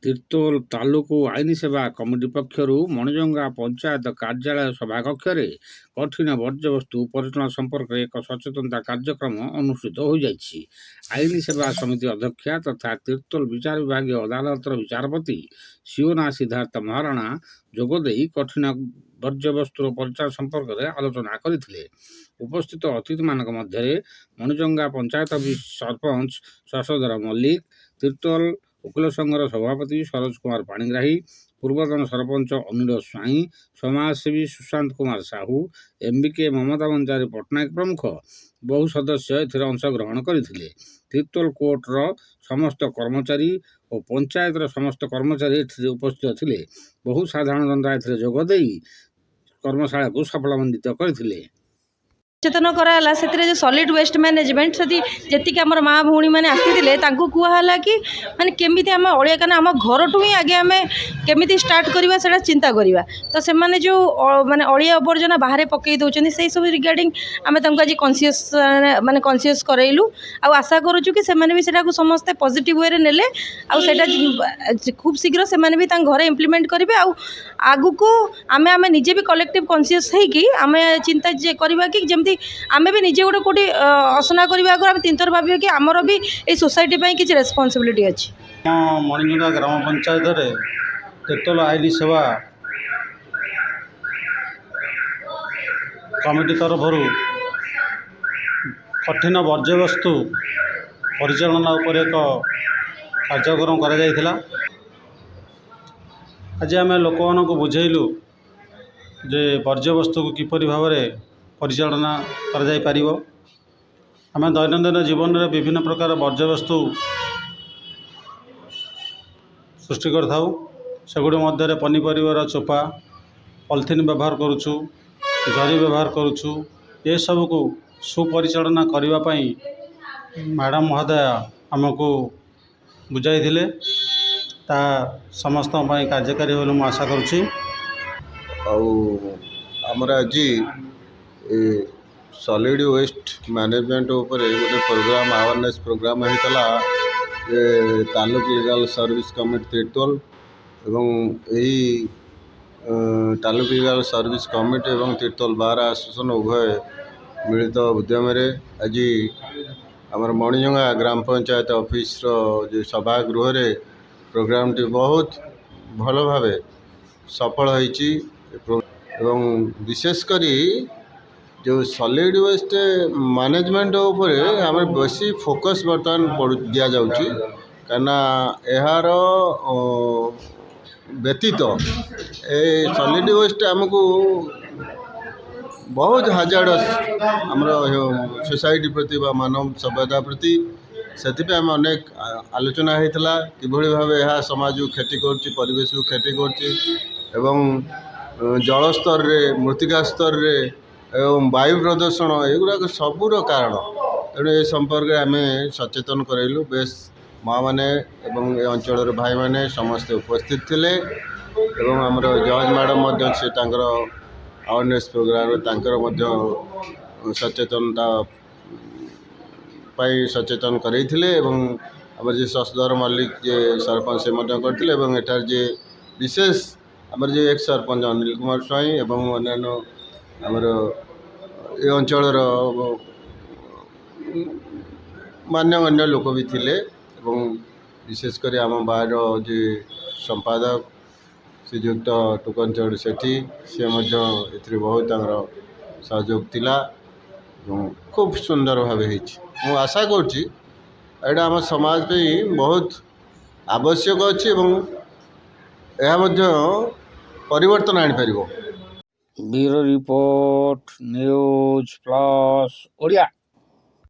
ତିର୍ତ୍ତୋଲ ତାଲୁକୁ ଆଇନ ସେବା କମିଟି ପକ୍ଷରୁ ମଣିଜଙ୍ଗା ପଞ୍ଚାୟତ କାର୍ଯ୍ୟାଳୟ ସଭାକକ୍ଷରେ କଠିନ ବର୍ଜ୍ୟବସ୍ତୁ ପରିଚାଳନା ସମ୍ପର୍କରେ ଏକ ସଚେତନତା କାର୍ଯ୍ୟକ୍ରମ ଅନୁଷ୍ଠିତ ହୋଇଯାଇଛି। ଆଇନ ସେବା ସମିତି ଅଧ୍ୟକ୍ଷା ତଥା ତିର୍ତ୍ତୋଲ ବିଚାର ବିଭାଗୀୟ ଅଦାଲତର ବିଚାରପତି ସିଓନା ସିଦ୍ଧାର୍ଥ ମହାରଣା ଯୋଗଦେଇ କଠିନ ବର୍ଜ୍ୟବସ୍ତୁର ପରିଚାଳନା ସମ୍ପର୍କରେ ଆଲୋଚନା କରିଥିଲେ। ଉପସ୍ଥିତ ଅତିଥିମାନଙ୍କ ମଧ୍ୟରେ ମଣିଜଙ୍ଗା ପଞ୍ଚାୟତ ସରପଞ୍ଚ ଶଶଧର ମଲ୍ଲିକ, ତିର୍ତ୍ତୋଲ ଓକିଲ ସଂଘର ସଭାପତି ସରୋଜ କୁମାର ପାଣିଗ୍ରାହୀ, ପୂର୍ବତନ ସରପଞ୍ଚ ଅନିଳ ସ୍ୱାଇଁ, ସମାଜସେବୀ ସୁଶାନ୍ତ କୁମାର ସାହୁ, ଏମ୍ବିକେ ମମତା ମଞ୍ଜାରୀ ପଟ୍ଟନାୟକ ପ୍ରମୁଖ ବହୁ ସଦସ୍ୟ ଏଥିରେ ଅଂଶଗ୍ରହଣ କରିଥିଲେ। ତିର୍ତ୍ତୋଲ କୋର୍ଟର ସମସ୍ତ କର୍ମଚାରୀ ଓ ପଞ୍ଚାୟତର ସମସ୍ତ କର୍ମଚାରୀ ଏଥିରେ ଉପସ୍ଥିତ ଥିଲେ। ବହୁ ସାଧାରଣ ଜନତା ଏଥିରେ ଯୋଗ ଦେଇ କର୍ମଶାଳାକୁ ସଫଳମଣ୍ଡିତ କରିଥିଲେ। ସଚେତନ କରାଗଲା ସେଥିରେ जो सॉलिड वेस्ट मैनेजमेंट से जी आम माँ भौणी मैंने आसी कहला कि माने केमिति आम अलिया काना आम घर टू ही आगे आम केमिति स्टार्ट करवा से चिंता करवा तो से माने जो माने अलिया आवर्जना बाहर पकई दौरान से सब रिगार्डिंग आम आज कॉन्शियस माने कॉन्शियस करैलु आशा करूँ कि भी समस्ते पॉजिटिव वे ने खूब शीघ्र से घरे इम्प्लीमेंट करेंगे आगु को आम आम निजे भी कलेक्टिव कॉन्शियस होगी आम चिंता करवा कि जमी आमे भी निजे गोटे कौटी असना करने आगे आम 3 थर भाव कि आमर भी ये सोसाइटी किसी रेस्पॉन्सिबिलिटी अच्छी। मणिजंगा ग्राम पंचायत तिर्ତ୍ତोल आईन सेवा कमिटी तरफ कठिन वर्ज्यवस्तु परिचालना उपर एक कार्यक्रम करा आज आम लोक मानक बुझेलु जे वर्ज्यवस्तु को किपरि भाव में परिचालना कर आम दैनंदिन जीवन में विभिन्न प्रकार वर्ज्यवस्तु सृष्टि करगुड़ी मध्य पनीपरिवार चोपा पॉलिथीन व्यवहार करुचु, जरी व्यवहार करुचु, ये सब को सुपरिचालना करने मैडम महोदय आमको बुझाई ता समस्त कार्यकारी हो आशा करुच्ची। आमर आज सॉलिड वेस्ट मैनेजमेंट उपर गोटे प्रोग्राम अवेयरनेस प्रोग्राम होता तालुक लीगल सर्विस कमिटी तिर्ତ୍ତोल एवं यही तालुक लीगल सर्विस कमिटी एवं तिर्ତ୍ତोल बार एसोसिएशन उभय मिलित उद्यम आज आमर मणिजंगा ग्राम पंचायत ऑफिस जो सभागृह रे प्रोग्राम टी बहुत भल भाव सफल होईची एवं विशेषकर जो सॉलिड वेस्ट मैनेजमेंट उपर आम बेसी फोकस बर्तमान दि जाऊँगी कहीं यार व्यतीत ए सॉलिड वेस्ट आमको बहुत हाजार्डस आमर सोसाइटी प्रति मानव सभ्यता प्रति से आम अनेक आलोचना होता कि भाव यह समाज को क्षति करवेश को क्षति कर जल स्तर रे मृत्तिका स्तर रे एवं वायु प्रदूषण एगुड़ाक सबूर कारण तेणु ये संपर्क आम सचेतन करैलु बेस माँ मैंने एवं अंचल भाई मैंने समस्ते उपस्थित थिले एवं आमर जज मैडम से अवेयरनेस प्रोग्राम सचेतनता सचेतन करते आम जे शशधर मल्लिक जे सरपंच से करते एटार जे विशेष आमर जे एक्स सरपंच अनिल कुमार स्वाई एवं अन्य आमर ये अंचल मान्यगण्य लोक भी थिले विशेषकर आम बार जे संपादक श्रीजुक्त टुकन चौड़ सेठी सी बहुत सहयोग थिला खूब सुंदर भाव मु आशा करुँच आम समाज पे बहुत आवश्यक अच्छी परिवर्तन आनी पारिबो। Bureau report news plus Odia.